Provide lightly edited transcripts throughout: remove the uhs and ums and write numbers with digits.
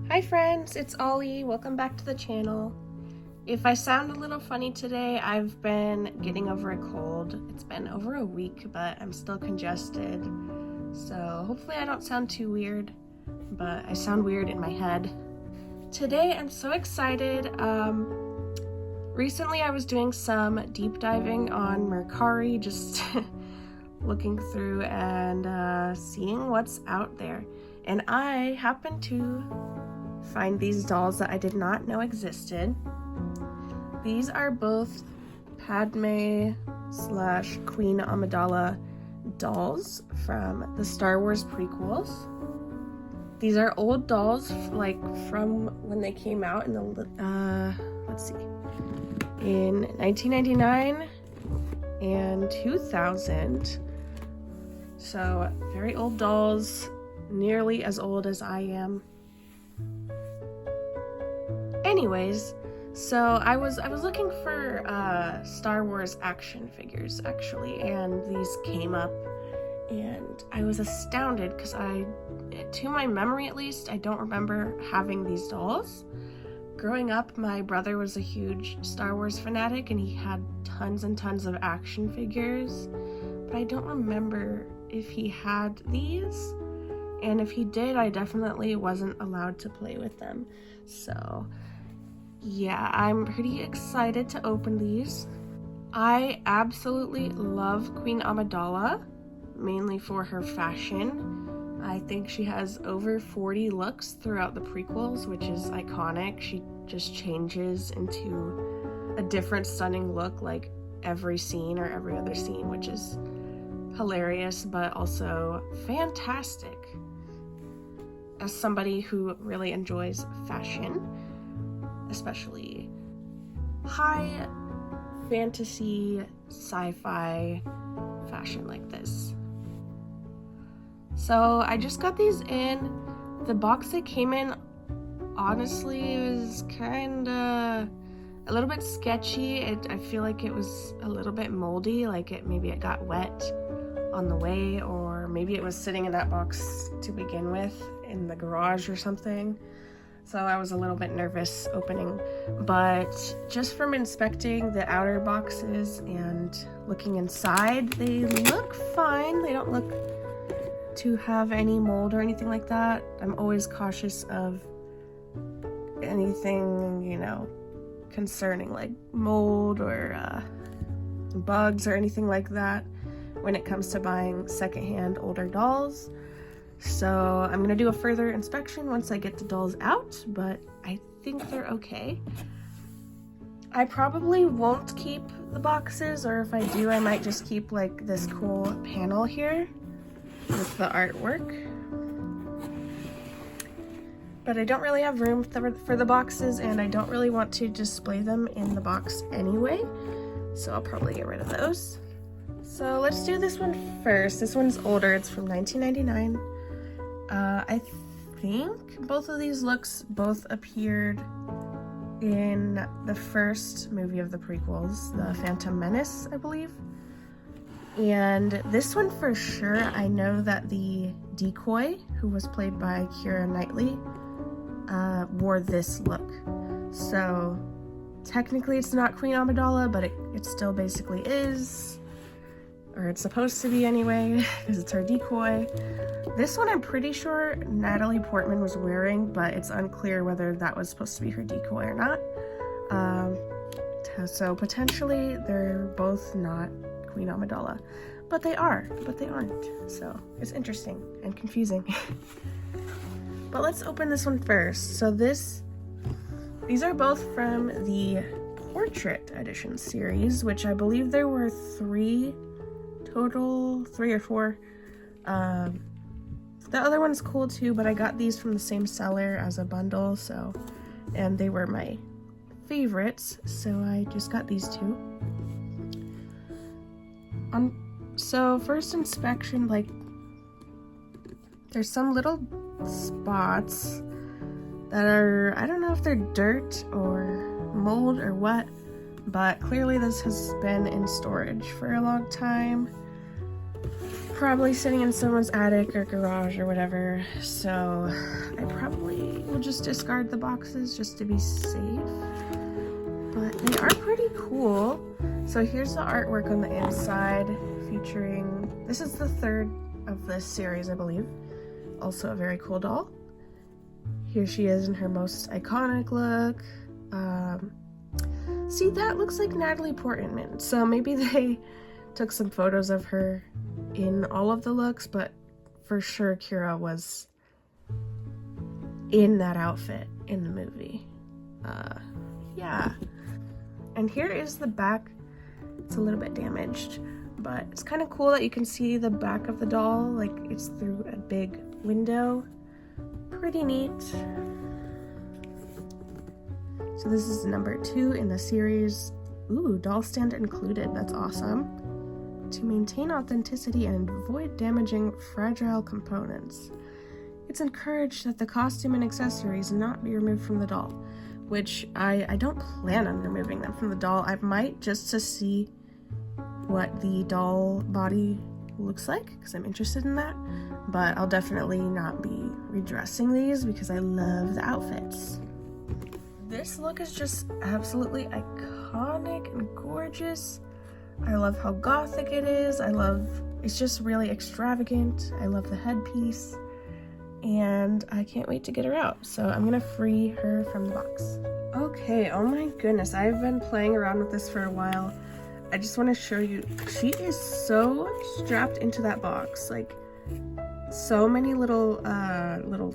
Hi friends, it's Ollie. Welcome back to the channel. If I sound a little funny today, I've been getting over a cold. It's been over a week, but I'm still congested. So hopefully I don't sound too weird, but I sound weird in my head. Today I'm so excited. Recently I was doing some deep diving on Mercari, just looking through and seeing what's out there. And I happened to find these dolls that I did not know existed. These are both Padme / Queen Amidala dolls from the Star Wars prequels. These are old dolls, like from when they came out in the, in 1999 and 2000. So very old dolls, nearly as old as I am. Anyways, so I was looking for Star Wars action figures actually, and these came up, and I was astounded because to my memory at least, I don't remember having these dolls. Growing up, my brother was a huge Star Wars fanatic and he had tons and tons of action figures, but I don't remember if he had these, and if he did, I definitely wasn't allowed to play with them. So yeah, I'm pretty excited to open these. I absolutely love Queen Amidala, mainly for her fashion. I think she has over 40 looks throughout the prequels, which is iconic. She just changes into a different stunning look like every scene or every other scene, which is hilarious but also fantastic. As somebody who really enjoys fashion, especially high fantasy sci-fi fashion like this. So I just got these in. The box they came in, honestly, was kinda a little bit sketchy. I feel like it was a little bit moldy, like maybe it got wet on the way, or maybe it was sitting in that box to begin with in the garage or something. So I was a little bit nervous opening, but just from inspecting the outer boxes and looking inside, they look fine. They don't look to have any mold or anything like that. I'm always cautious of anything, concerning like mold or bugs or anything like that when it comes to buying secondhand older dolls. So I'm gonna do a further inspection once I get the dolls out, but I think they're okay. I probably won't keep the boxes, or if I do, I might just keep like this cool panel here with the artwork. But I don't really have room for the boxes, and I don't really want to display them in the box anyway, so I'll probably get rid of those. So let's do this one first. This one's older, it's from 1999. I think both of these looks both appeared in the first movie of the prequels, The Phantom Menace, I believe. And this one for sure, I know that the decoy, who was played by Keira Knightley, wore this look. So technically it's not Queen Amidala, but it still basically is. Or it's supposed to be anyway, because it's her decoy. This one I'm pretty sure Natalie Portman was wearing, but it's unclear whether that was supposed to be her decoy or not. So potentially they're both not Queen Amidala, but they are, but they aren't. So it's interesting and confusing. But let's open this one first. So these are both from the Portrait Edition series, which I believe there were 3 or 4. The other one's cool too, but I got these from the same seller as a bundle, and they were my favorites, so I just got these 2. So first inspection, like, there's some little spots that are, I don't know if they're dirt or mold or what, but clearly this has been in storage for a long time. probably sitting in someone's attic or garage or whatever, so I probably will just discard the boxes just to be safe. But they are pretty cool. So here's the artwork on the inside featuring, this is the third of this series, I believe. Also a very cool doll. Here she is in her most iconic look. See, that looks like Natalie Portman. So maybe they took some photos of her in all of the looks, but for sure Kira was in that outfit in the movie. Yeah. And here is the back. It's a little bit damaged, but it's kind of cool that you can see the back of the doll, like it's through a big window. Pretty neat. So this is number 2 in the series. Ooh, doll stand included. That's awesome. To maintain authenticity and avoid damaging fragile components, it's encouraged that the costume and accessories not be removed from the doll, which I don't plan on removing them from the doll. I might, just to see what the doll body looks like, because I'm interested in that, but I'll definitely not be redressing these because I love the outfits. This look is just absolutely iconic and gorgeous. I love how gothic it is. It's just really extravagant. I love the headpiece, and I can't wait to get her out. So I'm gonna free her from the box. Okay, oh my goodness, I've been playing around with this for a while. I just want to show you, she is so strapped into that box. Like, so many little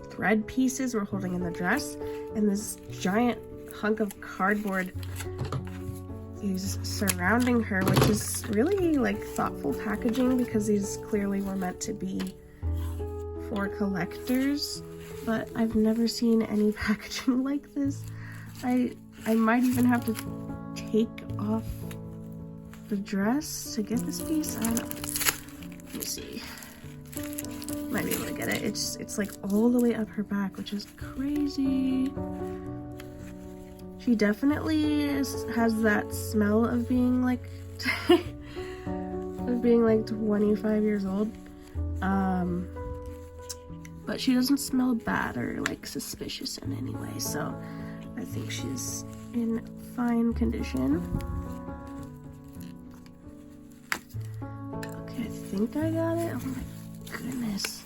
thread pieces were holding in the dress, and this giant hunk of cardboard is surrounding her, which is really like thoughtful packaging, because these clearly were meant to be for collectors, but I've never seen any packaging like this. I might even have to take off the dress to get this piece. I don't know. Let me see. Might be able to get it. It's like all the way up her back, which is crazy. She definitely has that smell of being like of being like 25 years old. But she doesn't smell bad or like suspicious in any way, so I think she's in fine condition. Okay, I think I got it. Oh my goodness.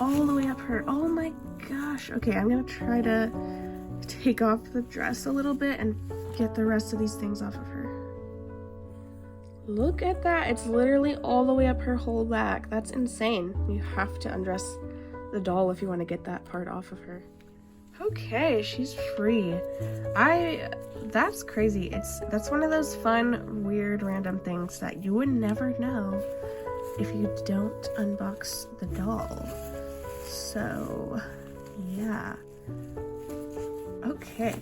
All the way up her. Oh my gosh. Okay, I'm gonna try to take off the dress a little bit and get the rest of these things off of her. Look at that. It's literally all the way up her whole back. That's insane. You have to undress the doll if you want to get that part off of her. Okay, she's free. That's crazy. That's one of those fun, weird, random things that you would never know if you don't unbox the doll. So, yeah. Okay,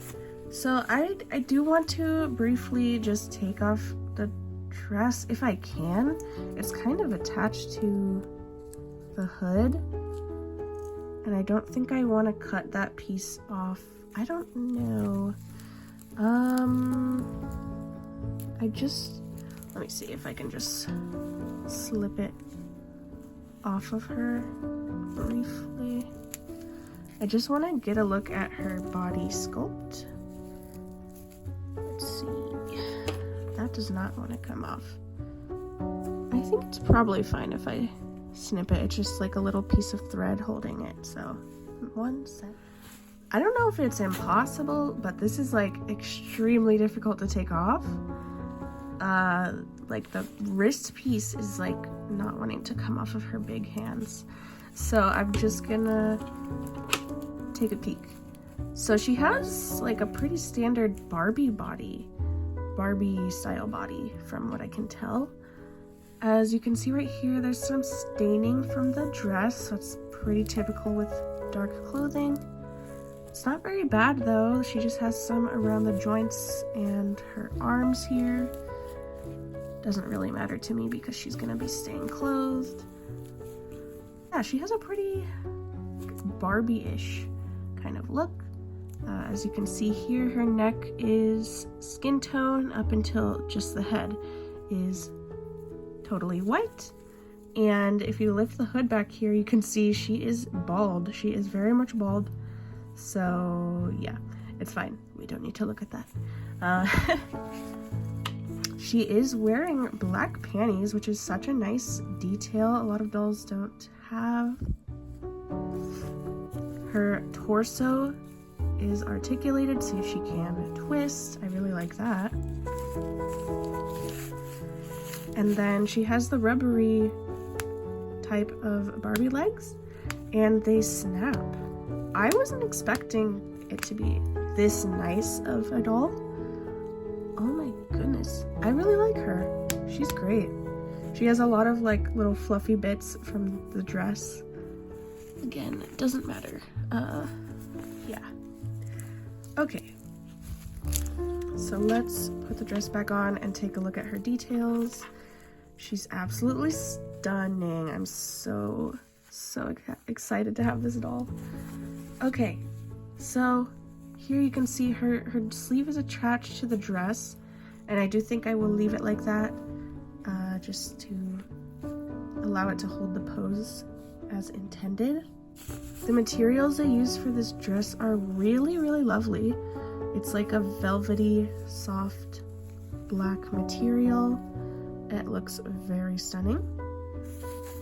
so I do want to briefly just take off the dress if I can. It's kind of attached to the hood, and I don't think I want to cut that piece off. I don't know. Let me see if I can just slip it off of her briefly. I just want to get a look at her body sculpt. Let's see. That does not want to come off. I think it's probably fine if I snip it. It's just like a little piece of thread holding it. So, one sec. I don't know if it's impossible, but this is like extremely difficult to take off. Like the wrist piece is like not wanting to come off of her big hands. So I'm just gonna take a peek. So she has like a pretty standard Barbie style body from what I can tell. As you can see right here, there's some staining from the dress, so it's pretty typical with dark clothing. It's not very bad though. She just has some around the joints and her arms here. Doesn't really matter to me because she's gonna be staying clothed. Yeah, she has a pretty Barbie-ish kind of look. As you can see here, her neck is skin tone up until just the head is totally white. And if you lift the hood back here, you can see she is bald. She is very much bald. So yeah, it's fine. We don't need to look at that. She is wearing black panties, which is such a nice detail. A lot of dolls don't have. Her torso is articulated so she can twist. I really like that. And then she has the rubbery type of Barbie legs, and they snap. I wasn't expecting it to be this nice of a doll. Oh my goodness. I really like her. She's great. She has a lot of like little fluffy bits from the dress. Again, it doesn't matter. Yeah. Okay. So let's put the dress back on and take a look at her details. She's absolutely stunning. I'm so excited to have this doll. Okay, so here you can see her sleeve is attached to the dress, and I do think I will leave it like that, just to allow it to hold the pose as intended. The materials they use for this dress are really lovely. It's like a velvety, soft, black material. It looks very stunning.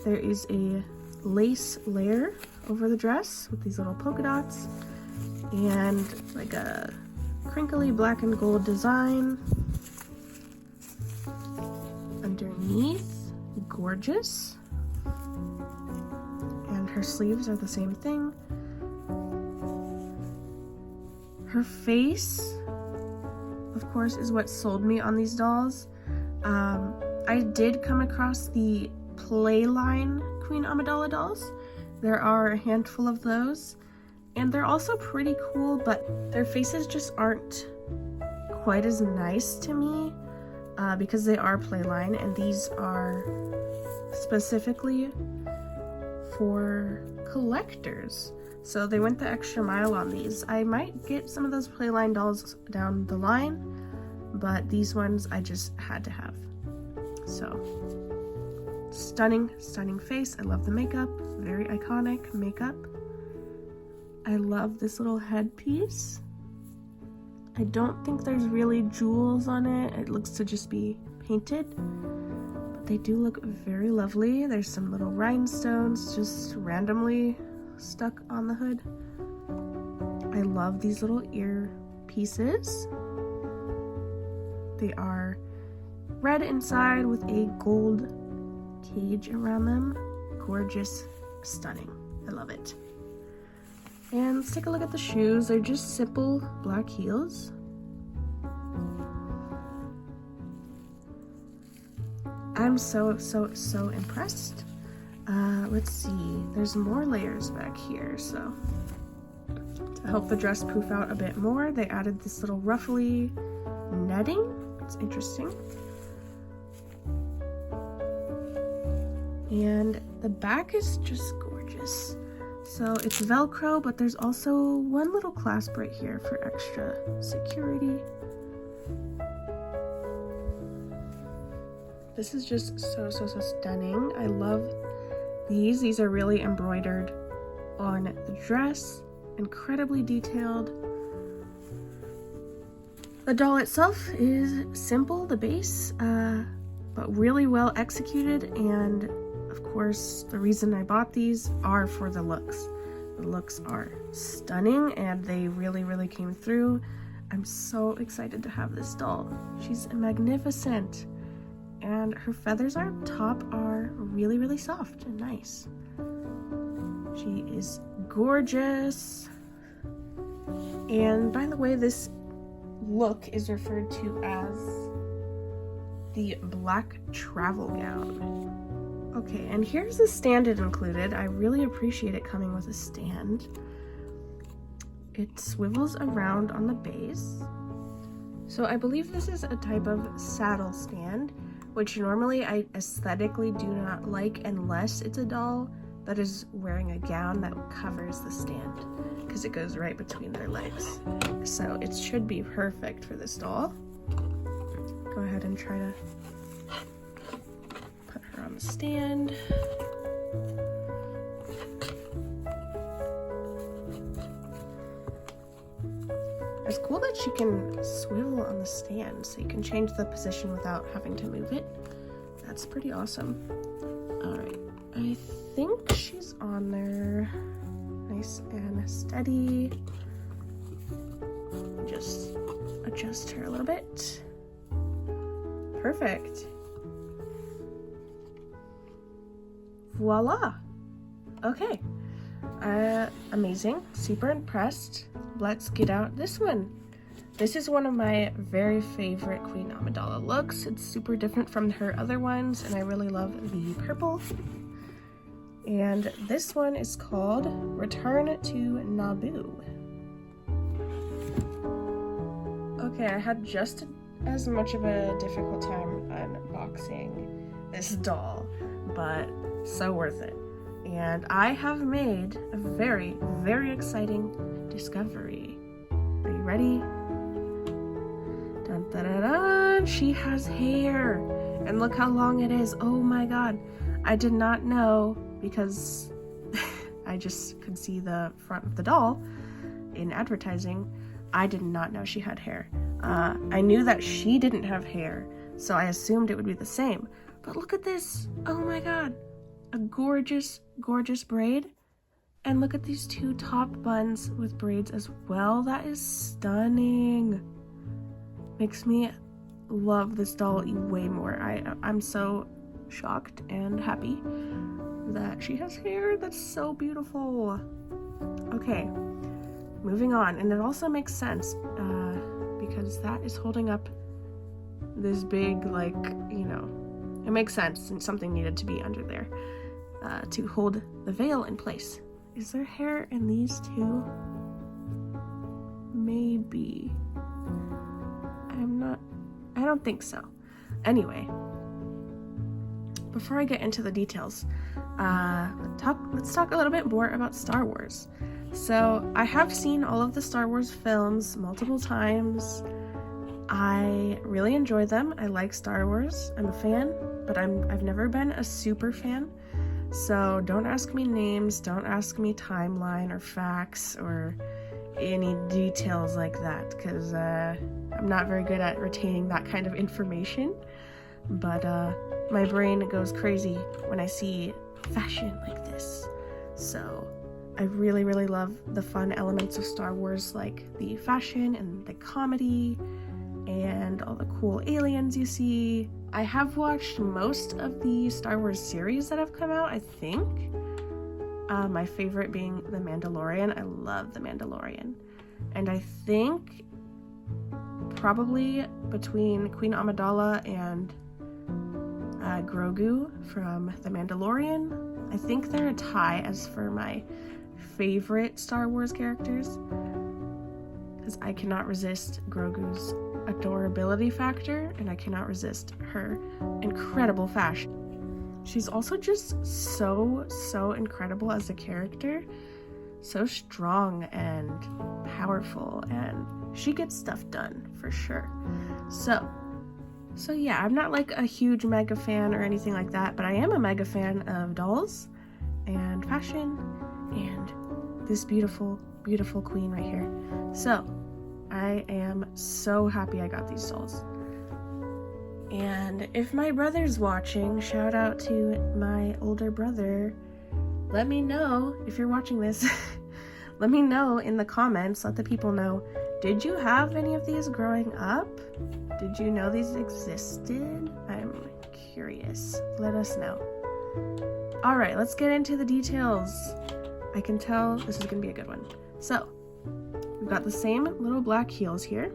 There is a lace layer over the dress with these little polka dots and like a crinkly black and gold design. Underneath, gorgeous. And her sleeves are the same thing. Her face, of course, is what sold me on these dolls. I did come across the Playline Queen Amidala dolls. There are a handful of those, and they're also pretty cool, but their faces just aren't quite as nice to me because they are Playline, and these are specifically for collectors. So they went the extra mile on these. I might get some of those Playline dolls down the line, but these ones I just had to have. So, stunning face. I love the makeup. Very iconic makeup. I love this little headpiece. I don't think there's really jewels on it. It looks to just be painted. But they do look very lovely. There's some little rhinestones just randomly stuck on the hood. I love these little ear pieces. They are red inside with a gold cage around them. Gorgeous, stunning. I love it. And let's take a look at the shoes. They're just simple black heels. I'm so impressed. Let's see. There's more layers back here, so to help the dress poof out a bit more, they added this little ruffly netting. It's interesting. And the back is just gorgeous. So it's Velcro, but there's also one little clasp right here for extra security. This is just so stunning. I love these. These are really embroidered on the dress. Incredibly detailed. The doll itself is simple, the base, but really well executed, and of course, the reason I bought these are for the looks. The looks are stunning, and they really came through. I'm so excited to have this doll. She's magnificent, and her feathers on top are really soft and nice. She is gorgeous. And by the way, this look is referred to as the black travel gown. Okay, and here's the stand it included. I really appreciate it coming with a stand. It swivels around on the base. So I believe this is a type of saddle stand, which normally I aesthetically do not like unless it's a doll that is wearing a gown that covers the stand, because it goes right between their legs. So it should be perfect for this doll. Go ahead and try to put her her on the stand. It's cool that she can swivel on the stand, so you can change the position without having to move it. That's pretty awesome. Alright, I think she's on there. Nice and steady. Just adjust her a little bit. Perfect. Voila. Okay. Amazing. Super impressed. Let's get out this one. This is one of my very favorite Queen Amidala looks. It's super different from her other ones, and I really love the purple. And this one is called Return to Naboo. Okay, I had just as much of a difficult time unboxing this doll, but so worth it. And I have made a very, very exciting discovery. Are you ready? Dun, dun, dun, dun. She has hair, and look how long it is. Oh my god, I did not know, because I just could see the front of the doll in advertising. I did not know she had hair. I knew that she didn't have hair, so I assumed it would be the same. But look at this. Oh my god. A gorgeous, gorgeous braid. And look at these two top buns with braids as well. That is stunning. Makes me love this doll way more. I'm so shocked and happy that she has hair. That's so beautiful. Okay, moving on. And it also makes sense because that is holding up this big, like, you know, it makes sense, and something needed to be under there to hold the veil in place. Is there hair in these two? Maybe. I don't think so. Anyway, before I get into the details, let's talk a little bit more about Star Wars. So I have seen all of the Star Wars films multiple times. I really enjoy them. I like Star Wars. I'm a fan, but I've never been a super fan. So don't ask me names, don't ask me timeline or facts or any details like that, because I'm not very good at retaining that kind of information. But my brain goes crazy when I see fashion like this. So I really, really love the fun elements of Star Wars, like the fashion and the comedy and all the cool aliens you see. I have watched most of the Star Wars series that have come out, I think. My favorite being The Mandalorian. I love The Mandalorian. And I think probably between Queen Amidala and Grogu from The Mandalorian, I think they're a tie as for my favorite Star Wars characters, because I cannot resist Grogu's adorability factor, and I cannot resist her incredible fashion. She's also just so incredible as a character, so strong and powerful, and she gets stuff done for sure. So yeah, I'm not like a huge mega fan or anything like that, but I am a mega fan of dolls and fashion and this beautiful, beautiful queen right here. So I am so happy I got these dolls. And if my brother's watching, shout out to my older brother. Let me know if you're watching this. Let me know in the comments. Let the people know. Did you have any of these growing up? Did you know these existed? I'm curious. Let us know. All right, let's get into the details. I can tell this is gonna be a good one. So, we've got the same little black heels here.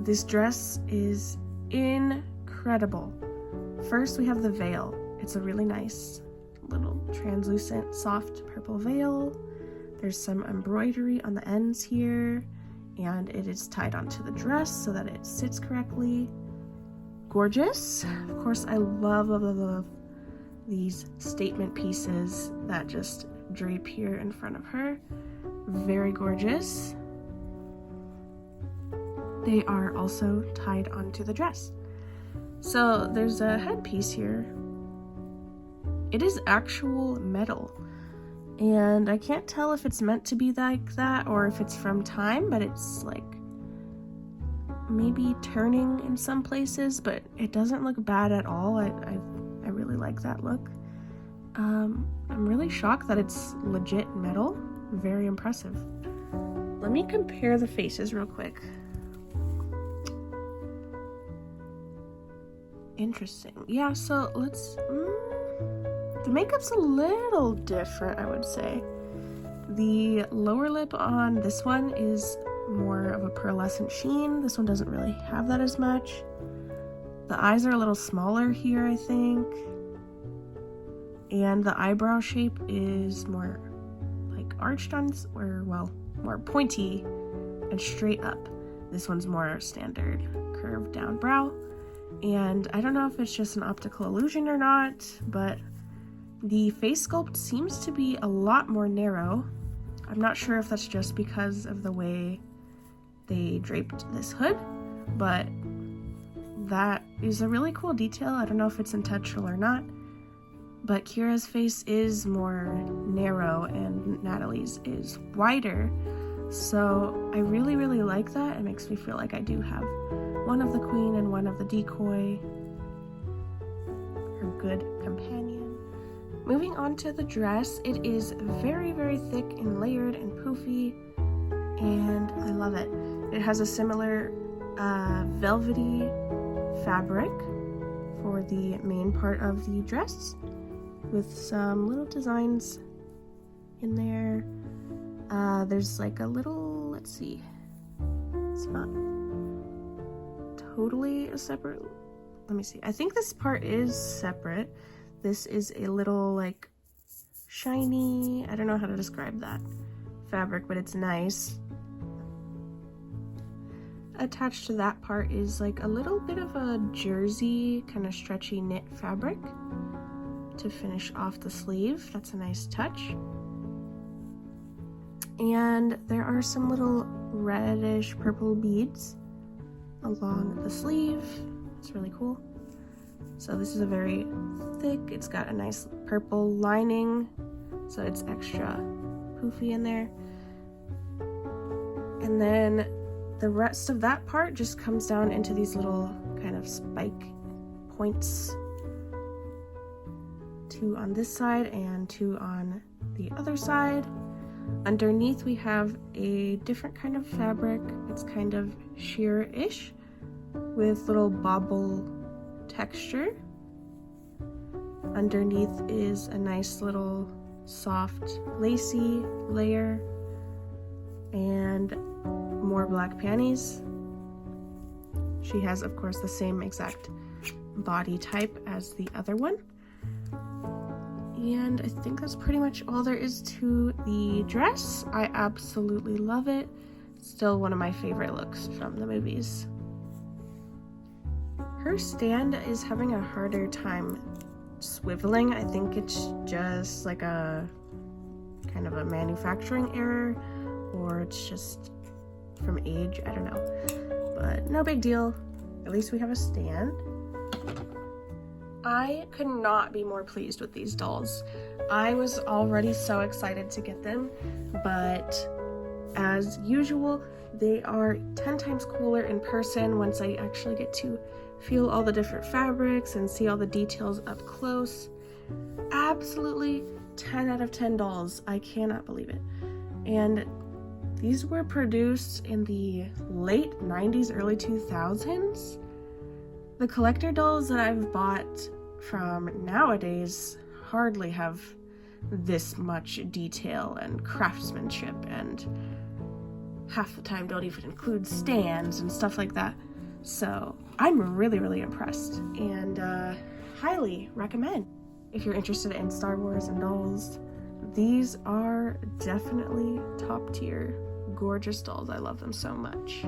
This dress is incredible. First, we have the veil. It's a really nice little translucent, soft purple veil. There's some embroidery on the ends here, and it is tied onto the dress so that it sits correctly. Gorgeous. Of course, I love these statement pieces that just drape here in front of her. Very gorgeous. They are also tied onto the dress. So there's a headpiece here. It is actual metal, and I can't tell if it's meant to be like that or if it's from time, but it's like maybe turning in some places, but it doesn't look bad at all. I really like that look. I'm really shocked that it's legit metal. Very impressive. Let me compare the faces real quick. Interesting. Yeah, so let's... the makeup's a little different, I would say. The lower lip on this one is more of a pearlescent sheen. This one doesn't really have that as much. The eyes are a little smaller here, I think. And the eyebrow shape is more like arched on, or well, more pointy and straight up. This one's more standard curved down brow. And I don't know if it's just an optical illusion or not, but the face sculpt seems to be a lot more narrow. I'm not sure if that's just because of the way they draped this hood, but that is a really cool detail. I don't know if it's intentional or not, but Kira's face is more narrow and Natalie's is wider. So I really, really like that. It makes me feel like I do have one of the queen and one of the decoy, her good companion. Moving on to the dress, it is very, very thick and layered and poofy, and I love it. It has a similar velvety fabric for the main part of the dress, with some little designs in there. There's like a little, let's see, it's not totally a separate, let me see. I think this part is separate. This is a little like shiny, I don't know how to describe that fabric, but it's nice. Attached to that part is like a little bit of a jersey, kind of stretchy knit fabric to finish off the sleeve. That's a nice touch. And there are some little reddish purple beads along the sleeve. It's really cool. So this is a very thick, it's got a nice purple lining, so it's extra poofy in there. And then the rest of that part just comes down into these little kind of spike points. 2 on this side and 2 on the other side. Underneath we have a different kind of fabric. It's kind of sheer-ish with little bobble texture. Underneath is a nice little soft lacy layer and more black panties. She has, of course, the same exact body type as the other one. And I think that's pretty much all there is to the dress. I absolutely love it. Still one of my favorite looks from the movies. Her stand is having a harder time swiveling. I think it's just like a kind of a manufacturing error, or it's just from age, I don't know. But no big deal. At least we have a stand. I could not be more pleased with these dolls. I was already so excited to get them, but as usual, they are 10 times cooler in person once I actually get to feel all the different fabrics and see all the details up close. Absolutely 10 out of 10 dolls. I cannot believe it. And these were produced in the late 90s, early 2000s. The collector dolls that I've bought from nowadays hardly have this much detail and craftsmanship, and half the time don't even include stands and stuff like that. So I'm really, really impressed, and highly recommend. If you're interested in Star Wars and dolls, these are definitely top tier, gorgeous dolls. I love them so much.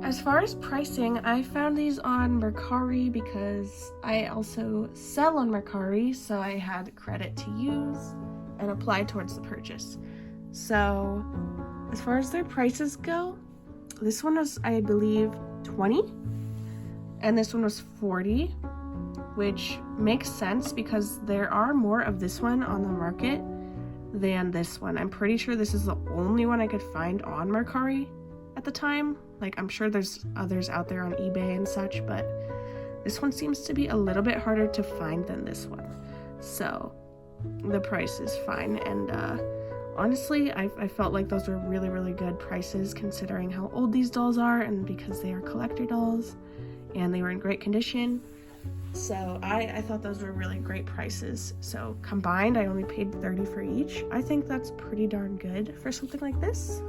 As far as pricing, I found these on Mercari because I also sell on Mercari, so I had credit to use and apply towards the purchase. So as far as their prices go, this one was, I believe, $20, and this one was $40, which makes sense because there are more of this one on the market than this one. I'm pretty sure this is the only one I could find on Mercari at the time. Like, I'm sure there's others out there on eBay and such, but this one seems to be a little bit harder to find than this one. So the price is fine, and honestly, I felt like those were really, really good prices considering how old these dolls are, and because they are collector dolls and they were in great condition. So I thought those were really great prices. So combined, I only paid $30 for each. I think that's pretty darn good for something like this.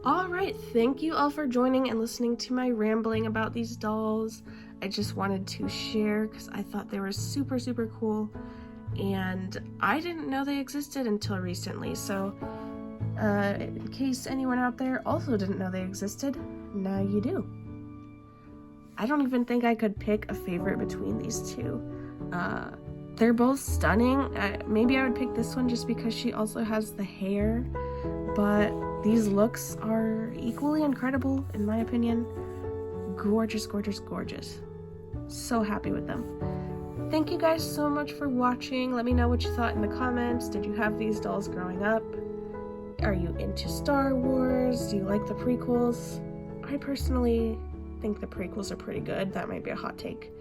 Alright, thank you all for joining and listening to my rambling about these dolls. I just wanted to share because I thought they were super, super cool, and I didn't know they existed until recently. So in case anyone out there also didn't know they existed, now you do. I don't even think I could pick a favorite between these two. They're both stunning. Maybe I would pick this one just because she also has the hair, but these looks are equally incredible in my opinion. Gorgeous, gorgeous, gorgeous. So happy with them. Thank you guys so much for watching. Let me know what you thought in the comments. Did you have these dolls growing up? Are you into Star Wars? Do you like the prequels? I personally think the prequels are pretty good. That might be a hot take.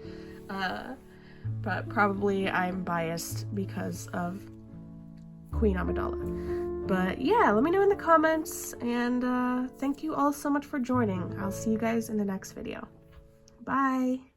But probably I'm biased because of Queen Amidala. But yeah, let me know in the comments, and thank you all so much for joining. I'll see you guys in the next video. Bye!